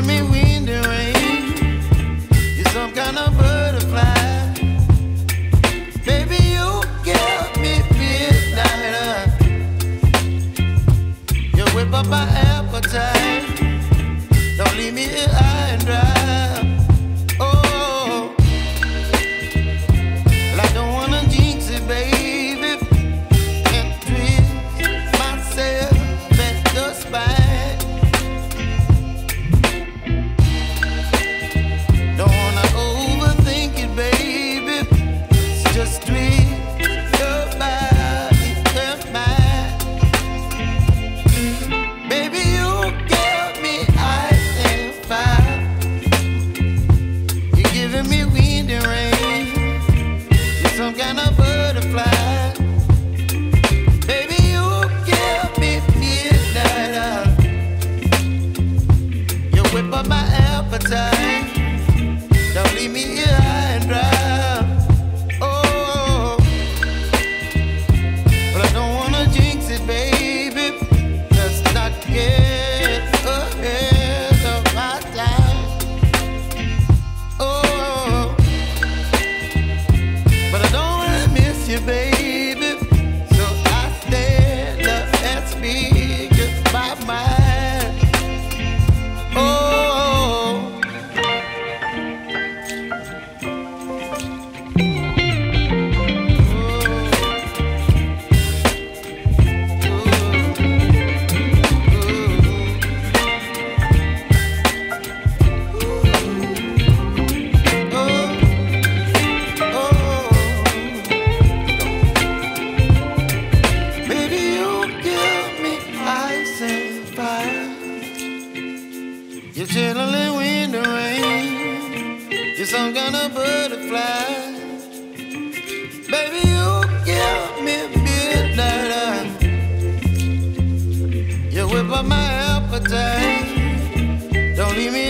giving me wind and rain. You're some kind of butterfly. Baby, you give me midnight. You whip up my appetite. Don't leave me here high and dry. Oh, well, I don't wanna jinx it, baby, and twist myself at the spine. Don't wanna overthink it, baby. It's just twist your body and mine. Baby, you give me ice and fire. You're giving me wind and rain. You're some kind of butterfly. Baby, you give me midnight. You whip up my appetite. Don't leave me here high and dry. Oh, but I don't wanna jinx it, baby. Let's not get ahead of my time. Oh, but I don't wanna miss you, baby. So I stand up and speak just my mind. Oh. Baby, you give me ice and fire. You're chilling wind and rain. You're some kind of butterfly. Baby, you give me midnight. You whip up my appetite. Don't leave me